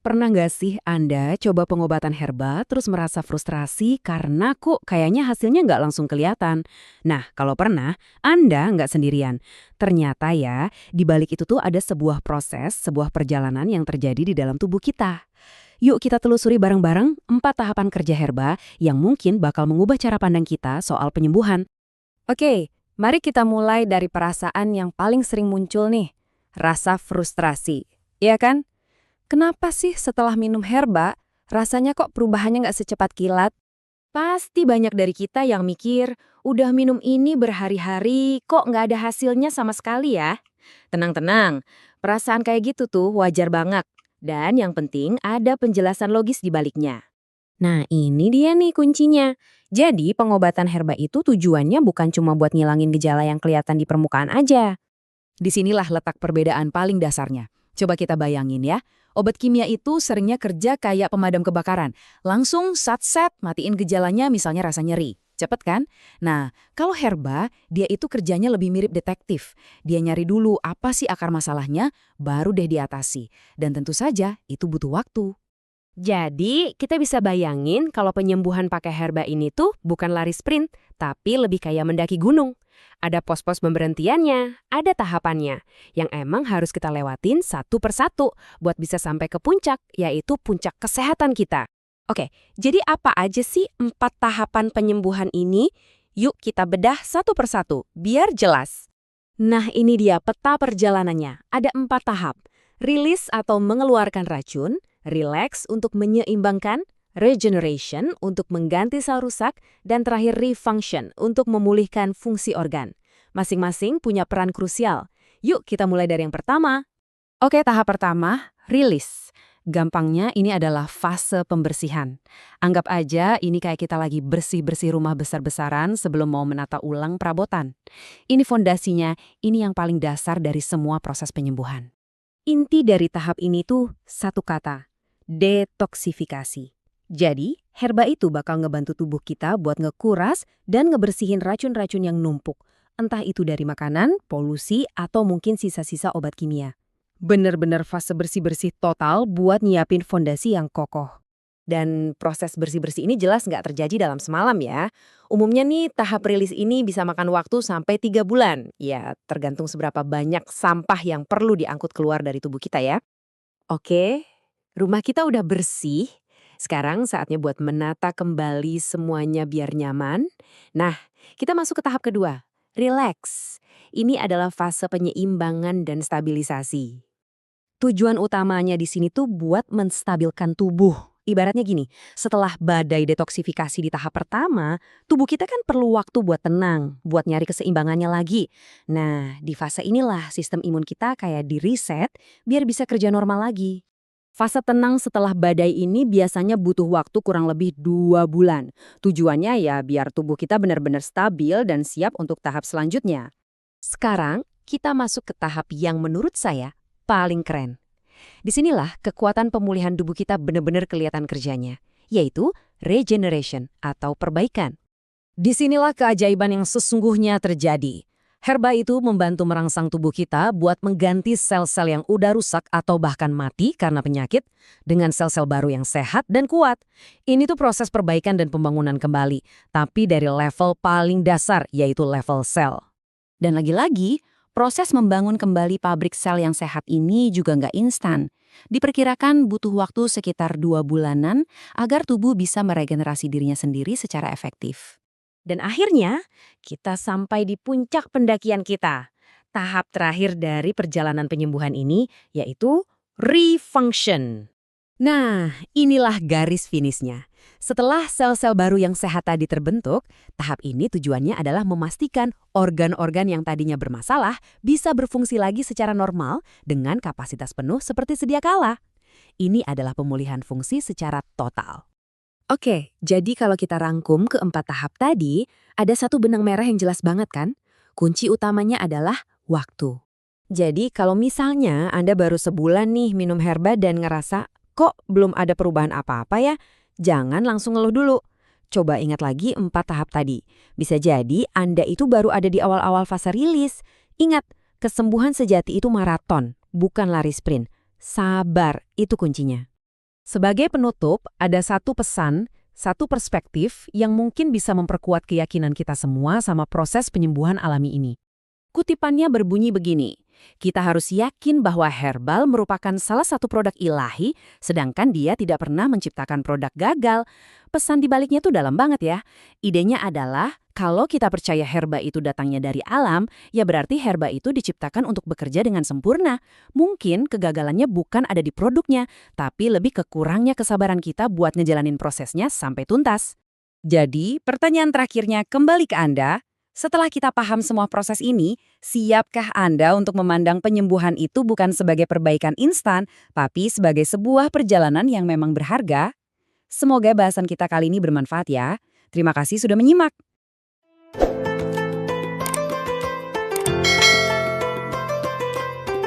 Pernah nggak sih Anda coba pengobatan herba terus merasa frustrasi karena kok kayaknya hasilnya nggak langsung kelihatan? Nah, kalau pernah, Anda nggak sendirian. Ternyata ya, di balik itu tuh ada sebuah proses, sebuah perjalanan yang terjadi di dalam tubuh kita. Yuk kita telusuri bareng-bareng 4 tahapan kerja herba yang mungkin bakal mengubah cara pandang kita soal penyembuhan. Oke, mari kita mulai dari perasaan yang paling sering muncul nih, rasa frustrasi. Iya kan? Kenapa sih setelah minum herba, rasanya kok perubahannya nggak secepat kilat? Pasti banyak dari kita yang mikir, udah minum ini berhari-hari, kok nggak ada hasilnya sama sekali ya? Tenang-tenang, perasaan kayak gitu tuh wajar banget. Dan yang penting ada penjelasan logis di baliknya. Nah, ini dia nih kuncinya. Jadi, pengobatan herba itu tujuannya bukan cuma buat ngilangin gejala yang kelihatan di permukaan aja. Disinilah letak perbedaan paling dasarnya. Coba kita bayangin ya, obat kimia itu seringnya kerja kayak pemadam kebakaran. Langsung sat-set matiin gejalanya misalnya rasa nyeri. Cepet kan? Nah, kalau herba, dia itu kerjanya lebih mirip detektif. Dia nyari dulu apa sih akar masalahnya, baru deh diatasi. Dan tentu saja itu butuh waktu. Jadi, kita bisa bayangin kalau penyembuhan pakai herba ini tuh bukan lari sprint, tapi lebih kayak mendaki gunung. Ada pos-pos pemberhentiannya, ada tahapannya, yang emang harus kita lewatin satu persatu buat bisa sampai ke puncak, yaitu puncak kesehatan kita. Oke, jadi apa aja sih 4 tahapan penyembuhan ini? Yuk kita bedah satu persatu, biar jelas. Nah, ini dia peta perjalanannya. Ada 4 tahap. Rilis atau mengeluarkan racun, relax untuk menyeimbangkan, regeneration untuk mengganti sel rusak, dan terakhir refunction untuk memulihkan fungsi organ. Masing-masing punya peran krusial. Yuk kita mulai dari yang pertama. Oke, tahap pertama, rilis. Gampangnya ini adalah fase pembersihan. Anggap aja ini kayak kita lagi bersih-bersih rumah besar-besaran sebelum mau menata ulang perabotan. Ini fondasinya, ini yang paling dasar dari semua proses penyembuhan. Inti dari tahap ini tuh satu kata, detoksifikasi. Jadi, herba itu bakal ngebantu tubuh kita buat ngekuras dan ngebersihin racun-racun yang numpuk. Entah itu dari makanan, polusi, atau mungkin sisa-sisa obat kimia. Bener-bener fase bersih-bersih total buat nyiapin fondasi yang kokoh. Dan proses bersih-bersih ini jelas nggak terjadi dalam semalam ya. Umumnya nih tahap rilis ini bisa makan waktu sampai 3 bulan. Ya, tergantung seberapa banyak sampah yang perlu diangkut keluar dari tubuh kita ya. Oke, rumah kita udah bersih. Sekarang saatnya buat menata kembali semuanya biar nyaman. Nah, kita masuk ke tahap kedua, relax. Ini adalah fase penyeimbangan dan stabilisasi. Tujuan utamanya di sini tuh buat menstabilkan tubuh. Ibaratnya gini, setelah badai detoksifikasi di tahap pertama, tubuh kita kan perlu waktu buat tenang, buat nyari keseimbangannya lagi. Nah, di fase inilah sistem imun kita kayak di-reset biar bisa kerja normal lagi. Fase tenang setelah badai ini biasanya butuh waktu kurang lebih 2 bulan. Tujuannya ya biar tubuh kita benar-benar stabil dan siap untuk tahap selanjutnya. Sekarang, kita masuk ke tahap yang menurut saya paling keren. Disinilah kekuatan pemulihan tubuh kita benar-benar kelihatan kerjanya, yaitu regeneration atau perbaikan. Disinilah keajaiban yang sesungguhnya terjadi. Herba itu membantu merangsang tubuh kita buat mengganti sel-sel yang udah rusak atau bahkan mati karena penyakit dengan sel-sel baru yang sehat dan kuat. Ini tuh proses perbaikan dan pembangunan kembali, tapi dari level paling dasar, yaitu level sel. Dan lagi-lagi, proses membangun kembali pabrik sel yang sehat ini juga nggak instan. Diperkirakan butuh waktu sekitar 2 bulanan agar tubuh bisa meregenerasi dirinya sendiri secara efektif. Dan akhirnya, kita sampai di puncak pendakian kita. Tahap terakhir dari perjalanan penyembuhan ini yaitu refunction. Nah, inilah garis finishnya. Setelah sel-sel baru yang sehat tadi terbentuk, tahap ini tujuannya adalah memastikan organ-organ yang tadinya bermasalah bisa berfungsi lagi secara normal dengan kapasitas penuh seperti sedia kala. Ini adalah pemulihan fungsi secara total. Oke, jadi kalau kita rangkum ke 4 tahap tadi, ada satu benang merah yang jelas banget kan? Kunci utamanya adalah waktu. Jadi kalau misalnya Anda baru sebulan nih minum herba dan ngerasa, kok belum ada perubahan apa-apa ya? Jangan langsung ngeluh dulu. Coba ingat lagi 4 tahap tadi. Bisa jadi Anda itu baru ada di awal-awal fase rilis. Ingat, kesembuhan sejati itu maraton, bukan lari sprint. Sabar, itu kuncinya. Sebagai penutup, ada satu pesan, satu perspektif yang mungkin bisa memperkuat keyakinan kita semua sama proses penyembuhan alami ini. Kutipannya berbunyi begini, kita harus yakin bahwa herbal merupakan salah satu produk ilahi, sedangkan dia tidak pernah menciptakan produk gagal. Pesan di baliknya tuh dalam banget ya. Idenya adalah, kalau kita percaya herba itu datangnya dari alam, ya berarti herba itu diciptakan untuk bekerja dengan sempurna. Mungkin kegagalannya bukan ada di produknya, tapi lebih ke kurangnya kesabaran kita buat ngejalanin prosesnya sampai tuntas. Jadi, pertanyaan terakhirnya kembali ke Anda. Setelah kita paham semua proses ini, siapkah Anda untuk memandang penyembuhan itu bukan sebagai perbaikan instan, tapi sebagai sebuah perjalanan yang memang berharga? Semoga bahasan kita kali ini bermanfaat ya. Terima kasih sudah menyimak.